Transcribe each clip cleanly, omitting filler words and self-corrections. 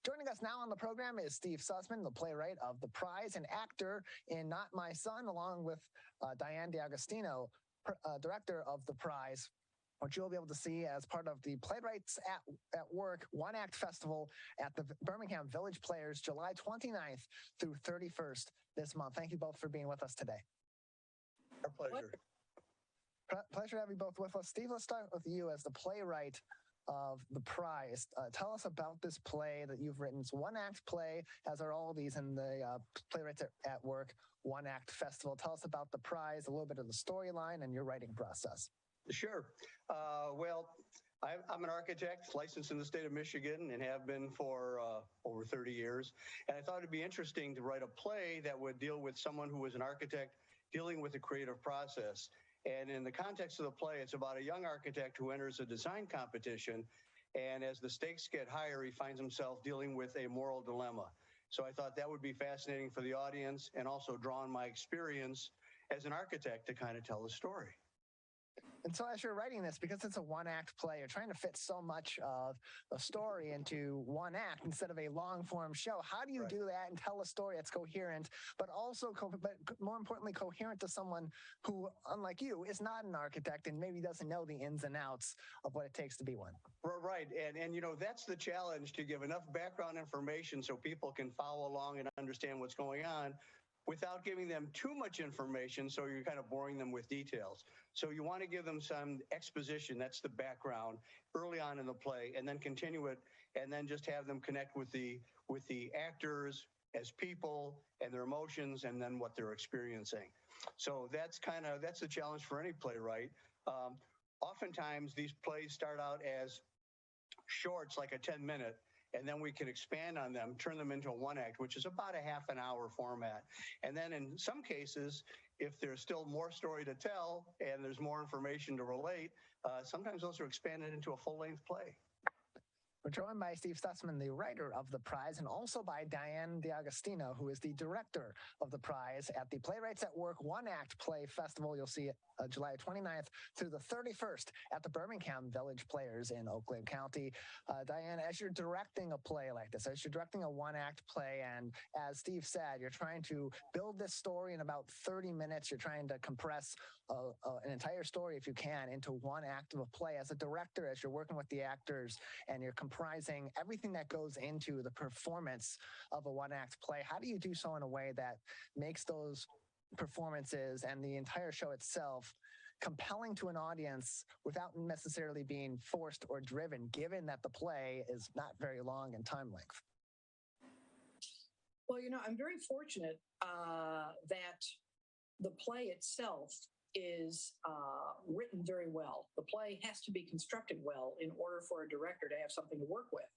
Joining us now on the program is Steve Sussman, the playwright of The Prize and actor in Not My Son, along with Diane D'Agostino, director of The Prize, which you'll be able to see as part of the Playwrights at Work One-Act Festival at the Birmingham Village Players, July 29th through 31st this month. Thank you both for being with us today. Our pleasure. Pleasure to have you both with us. Steve, let's start with you as the playwright of The Prize. Tell us about this play that you've written. It's a one-act play, as are all these in the Playwrights at Work One-Act Festival. Tell us about The Prize, a little bit of the storyline and your writing process. Sure. Well, I'm an architect licensed in the state of Michigan and have been for over 30 years. And I thought it'd be interesting to write a play that would deal with someone who was an architect dealing with the creative process. And in the context of the play, it's about a young architect who enters a design competition. And as the stakes get higher, he finds himself dealing with a moral dilemma. So I thought that would be fascinating for the audience and also draw on my experience as an architect to kind of tell the story. And so as you're writing this, because it's a one-act play, you're trying to fit so much of the story into one act instead of a long-form show. How do you do that and tell a story that's coherent, but also, but more importantly, coherent to someone who, unlike you, is not an architect and maybe doesn't know the ins and outs of what it takes to be one? Right. And you know, that's the challenge, to give enough background information so people can follow along and understand what's going on, without giving them too much information, so you're kind of boring them with details. So you want to give them some exposition, that's the background, early on in the play, and then continue it, and then just have them connect with the actors as people and their emotions, and then what they're experiencing. So that's the challenge for any playwright. Oftentimes, these plays start out as shorts, like a 10-minute, and then we can expand on them, turn them into a one-act, which is about a half an hour format. And then in some cases, if there's still more story to tell and there's more information to relate, sometimes those are expanded into a full-length play. We're joined by Steve Sussman, the writer of The Prize, and also by Diane D'Agostino, who is the director of The Prize at the Playwrights at Work One-Act Play Festival. You'll see it July 29th through the 31st at the Birmingham Village Players in Oakland County. Diane, as you're directing a play like this, as you're directing a one-act play, and as Steve said, you're trying to build this story in about 30 minutes. You're trying to compress an entire story, if you can, into one act of a play. As a director, as you're working with the actors and you're comprising everything that goes into the performance of a one-act play, how do you do so in a way that makes those performances and the entire show itself compelling to an audience without necessarily being forced or driven, given that the play is not very long in time length? Well, you know, I'm very fortunate that the play itself is written very well. The play has to be constructed well in order for a director to have something to work with,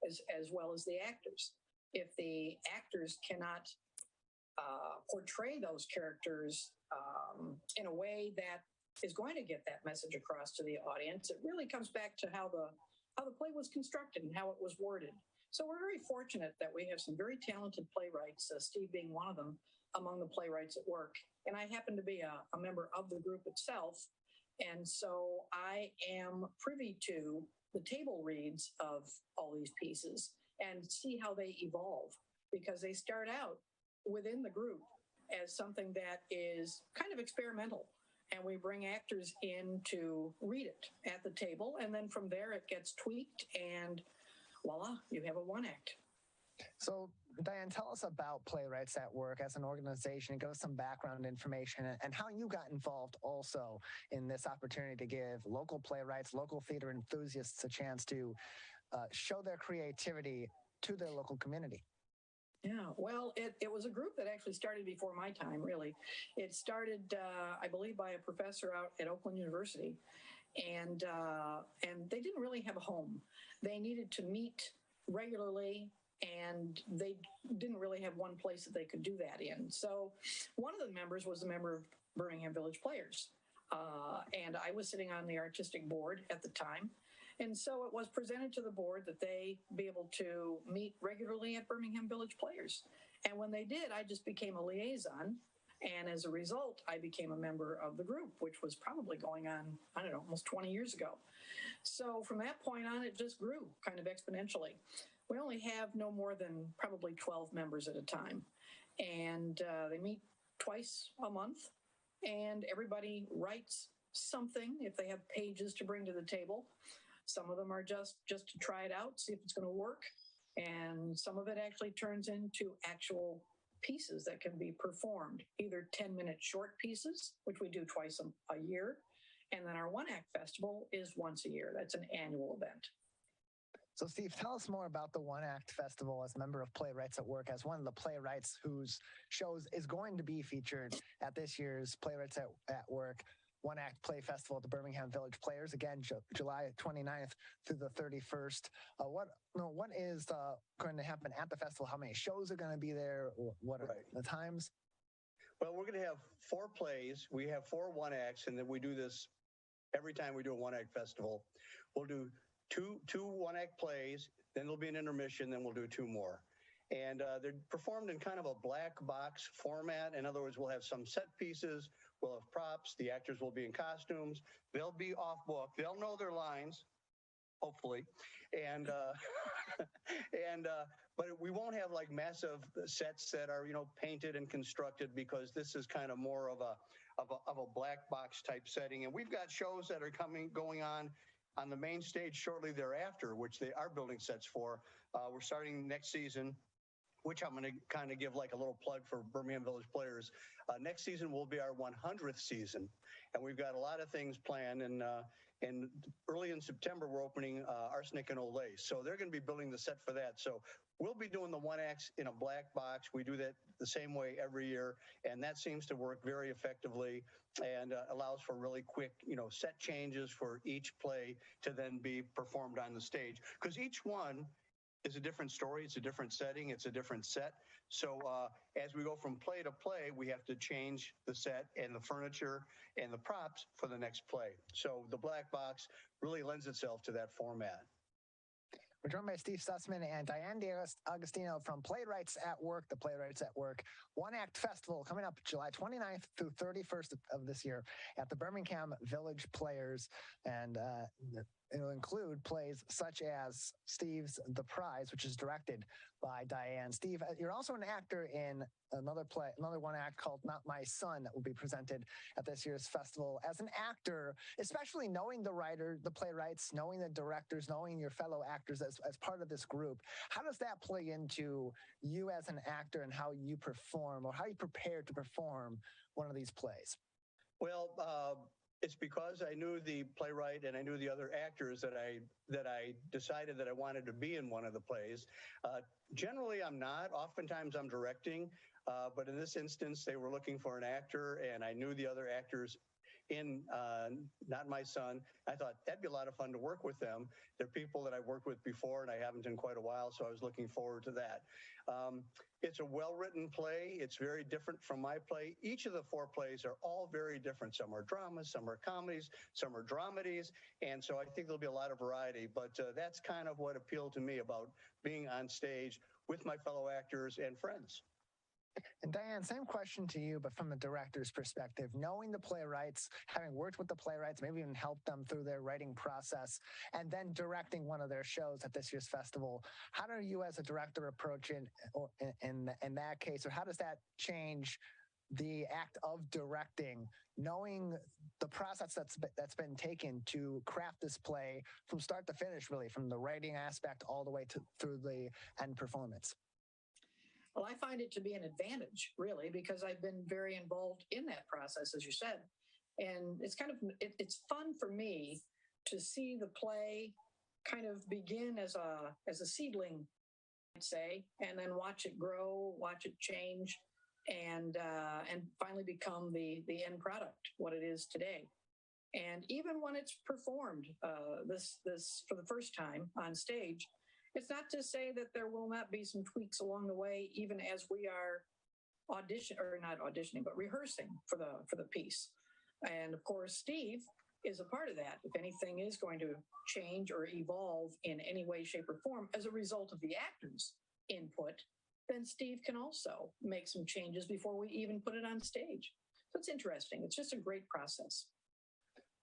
as well as the actors. If the actors cannot portray those characters in a way that is going to get that message across to the audience, it really comes back to how the play was constructed and how it was worded. So we're very fortunate that we have some very talented playwrights, Steve being one of them, among the Playwrights at Work. And I happen to be a member of the group itself. And so I am privy to the table reads of all these pieces and see how they evolve, because they start out within the group as something that is kind of experimental. And we bring actors in to read it at the table. And then from there, it gets tweaked and voila, you have a one act. So, Diane, tell us about Playwrights at Work as an organization, and give us some background information and how you got involved also in this opportunity to give local playwrights, local theater enthusiasts a chance to show their creativity to their local community. Yeah, well, it was a group that actually started before my time, really. It started, I believe, by a professor out at Oakland University, and they didn't really have a home. They needed to meet regularly, and they didn't really have one place that they could do that in. So one of the members was a member of Birmingham Village Players, and I was sitting on the artistic board at the time. And so it was presented to the board that they be able to meet regularly at Birmingham Village Players. And when they did, I just became a liaison. And as a result, I became a member of the group, which was probably going on, I don't know, almost 20 years ago. So from that point on, it just grew kind of exponentially. We only have no more than probably 12 members at a time. And they meet twice a month, and everybody writes something if they have pages to bring to the table. Some of them are just to try it out, see if it's going to work. And some of it actually turns into actual pieces that can be performed, either 10-minute short pieces, which we do twice a year. And then our One Act Festival is once a year. That's an annual event. So, Steve, tell us more about the One Act Festival as a member of Playwrights at Work, as one of the playwrights whose shows is going to be featured at this year's Playwrights at Work One Act Play Festival at the Birmingham Village Players, again, July 29th through the 31st. What is going to happen at the festival? How many shows are going to be there? What are the times? Well, we're going to have 4 plays. We have 4 one acts, and then we do this every time we do a One Act Festival. We'll do two one act plays, then there'll be an intermission, then we'll do 2 more. And they're performed in kind of a black box format. In other words, we'll have some set pieces, we'll have props, the actors will be in costumes, they'll be off book, they'll know their lines, hopefully, and but we won't have like massive sets that are painted and constructed, because this is kind of more of a black box type setting. And we've got shows that are going on the main stage shortly thereafter, which they are building sets for. We're starting next season, which I'm going to kind of give like a little plug for Birmingham Village Players. Next season will be our 100th season, and we've got a lot of things planned. And early in September, we're opening Arsenic and Old Lace. So they're going to be building the set for that. So we'll be doing the one acts in a black box. We do that the same way every year, and that seems to work very effectively and allows for really quick, set changes for each play to then be performed on the stage. Because each one is a different story, it's a different setting, it's a different set. So as we go from play to play, we have to change the set and the furniture and the props for the next play. So the black box really lends itself to that format. We're joined by Steve Sussman and Diane D'Agostino from Playwrights at Work, the Playwrights at Work One Act Festival, coming up July 29th through 31st of this year at the Birmingham Village Players. And it'll include plays such as Steve's The Prize, which is directed by Diane. Steve, you're also an actor in another one act called Not My Son that will be presented at this year's festival. As an actor, especially knowing the writer, the playwrights, knowing the directors, knowing your fellow actors as part of this group, how does that play into you as an actor and how you perform, or how you prepare to perform one of these plays? Well, it's because I knew the playwright and I knew the other actors that I decided that I wanted to be in one of the plays. Generally, I'm not. Oftentimes, I'm directing. But in this instance, they were looking for an actor, and I knew the other actors in Not My Son. I thought that'd be a lot of fun to work with them. They're people that I've worked with before, and I haven't in quite a while, so I was looking forward to that. It's a well-written play. It's very different from my play. Each of the 4 plays are all very different. Some are dramas, some are comedies, some are dramedies, and so I think there'll be a lot of variety. But that's kind of what appealed to me about being on stage with my fellow actors and friends. And Diane, same question to you, but from the director's perspective, knowing the playwrights, having worked with the playwrights, maybe even helped them through their writing process, and then directing one of their shows at this year's festival, how do you as a director approach it in that case, or how does that change the act of directing, knowing the process that's been taken to craft this play from start to finish, really, from the writing aspect all the way through the end performance? Well, I find it to be an advantage, really, because I've been very involved in that process, as you said. And it's it's fun for me to see the play kind of begin as a seedling, I'd say, and then watch it grow, watch it change, and finally become the end product, what it is today. And even when it's performed this for the first time on stage, it's not to say that there will not be some tweaks along the way, even as we are rehearsing for the piece. And of course, Steve is a part of that. If anything is going to change or evolve in any way, shape, or form as a result of the actors' input, then Steve can also make some changes before we even put it on stage. So it's interesting. It's just a great process.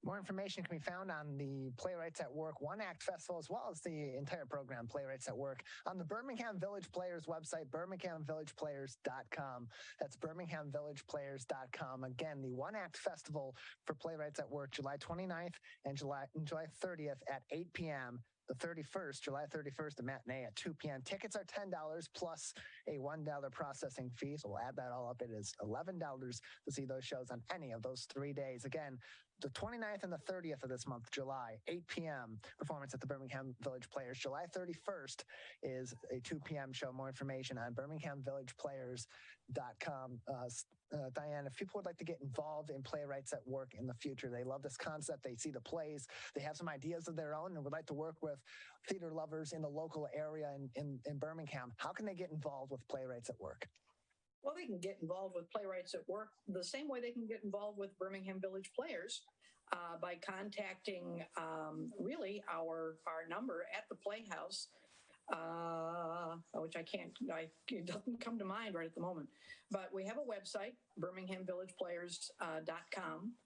More information can be found on the Playwrights at Work One Act Festival, as well as the entire program, Playwrights at Work, on the Birmingham Village Players website, birminghamvillageplayers.com. That's birminghamvillageplayers.com. Again, the One Act Festival for Playwrights at Work, July 29th and July 30th at 8 p.m. The 31st, July 31st, a matinee at 2 p.m. Tickets are $10 plus a $1 processing fee. So we'll add that all up. It is $11 to see those shows on any of those 3 days. Again, the 29th and the 30th of this month, July, 8 p.m. performance at the Birmingham Village Players. July 31st is a 2 p.m. show. More information on birminghamvillageplayers.com. Diane, if people would like to get involved in Playwrights at Work in the future, they love this concept, they see the plays, they have some ideas of their own and would like to work with theater lovers in the local area in Birmingham, how can they get involved with Playwrights at Work? Well, they can get involved with Playwrights at Work the same way they can get involved with Birmingham Village Players by contacting really our number at the Playhouse, which it doesn't come to mind right at the moment. But we have a website, birminghamvillageplayers.com,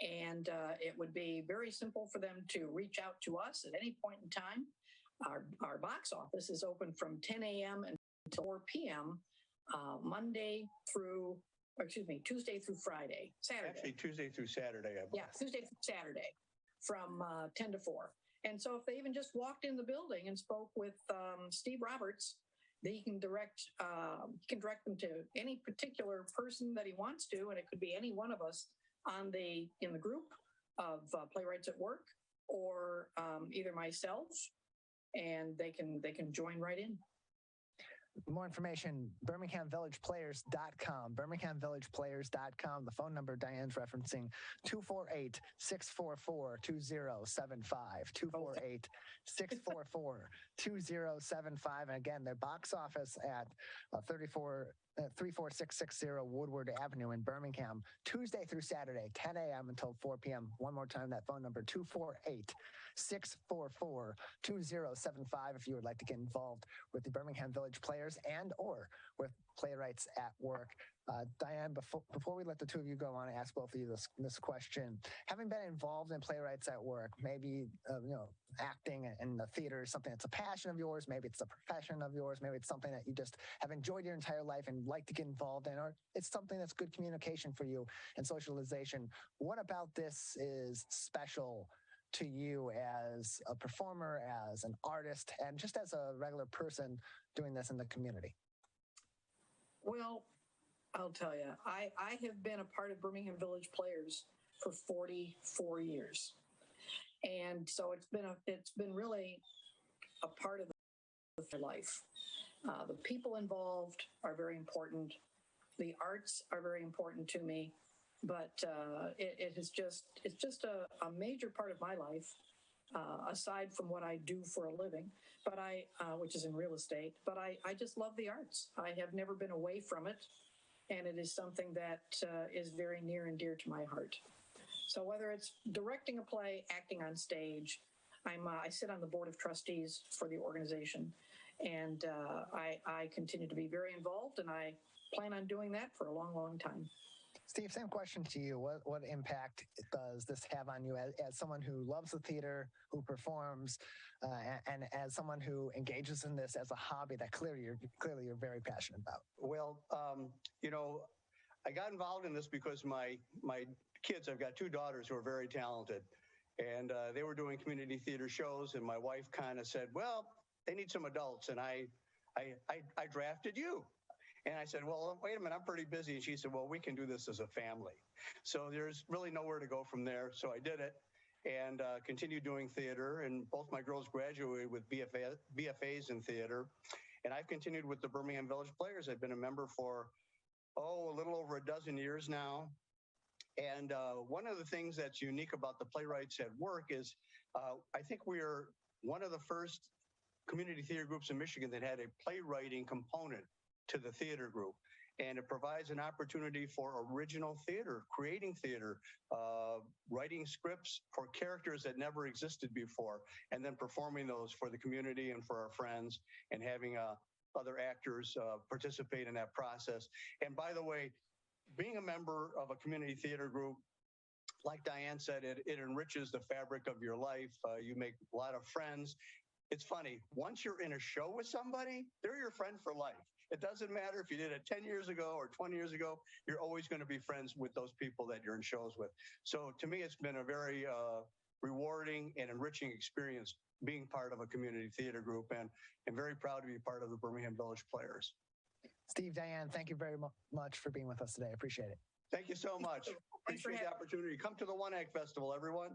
and it would be very simple for them to reach out to us at any point in time. Our box office is open from 10 a.m. until 4 p.m. Tuesday through Friday, Saturday. Actually, Tuesday through Saturday, I believe. Yeah, Tuesday through Saturday from 10 to 4. And so if they even just walked in the building and spoke with Steve Roberts, he can direct them to any particular person that he wants to, and it could be any one of us in the group of Playwrights at Work, or either myself, and they can join right in. More information, birminghamvillageplayers.com, birminghamvillageplayers.com. The phone number Diane's referencing, 248-644-2075, 248-644-2075. And again, their box office at 34660 Woodward Avenue in Birmingham, Tuesday through Saturday, 10 a.m. until 4 p.m. One more time, that phone number, 248-644-2075, if you would like to get involved with the Birmingham Village Players and or with Playwrights at Work. Diane, before we let the two of you go, I want to ask both of you this question. Having been involved in Playwrights at Work, maybe acting in the theater is something that's a passion of yours, maybe it's a profession of yours, maybe it's something that you just have enjoyed your entire life and like to get involved in, or it's something that's good communication for you and socialization. What about this is special to you as a performer, as an artist, and just as a regular person doing this in the community? Well, I'll tell you, I have been a part of Birmingham Village Players for 44 years. And so it's been really a part of my life. The people involved are very important. The arts are very important to me. But it's just a major part of my life, aside from what I do for a living, but which is in real estate. But I just love the arts. I have never been away from it, and it is something that is very near and dear to my heart. So whether it's directing a play, acting on stage, I sit on the board of trustees for the organization, and I continue to be very involved, and I plan on doing that for a long, long time. Steve, same question to you. What impact does this have on you as someone who loves the theater, who performs, and as someone who engages in this as a hobby that clearly you're very passionate about? Well, I got involved in this because my kids, I've got two daughters who are very talented, and they were doing community theater shows, and my wife kind of said, well, they need some adults, and I drafted you. And I said, well, wait a minute, I'm pretty busy. And she said, well, we can do this as a family. So there's really nowhere to go from there. So I did it and continued doing theater. And both my girls graduated with BFAs in theater. And I've continued with the Birmingham Village Players. I've been a member for, a little over a dozen years now. And one of the things that's unique about the Playwrights at Work is I think we're one of the first community theater groups in Michigan that had a playwriting component to the theater group. And it provides an opportunity for original theater, creating theater, writing scripts for characters that never existed before, and then performing those for the community and for our friends, and having other actors participate in that process. And by the way, being a member of a community theater group like Diane said, it enriches the fabric of your life. You make a lot of friends. It's funny, once you're in a show with somebody, they're your friend for life. It doesn't matter if you did it 10 years ago or 20 years ago, you're always going to be friends with those people that you're in shows with. So to me, it's been a very rewarding and enriching experience being part of a community theater group, and I'm very proud to be part of the Birmingham Village Players. Steve, Diane, thank you very much for being with us today. I appreciate it. Thank you so much. Appreciate the opportunity. Come to the One Act Festival, everyone.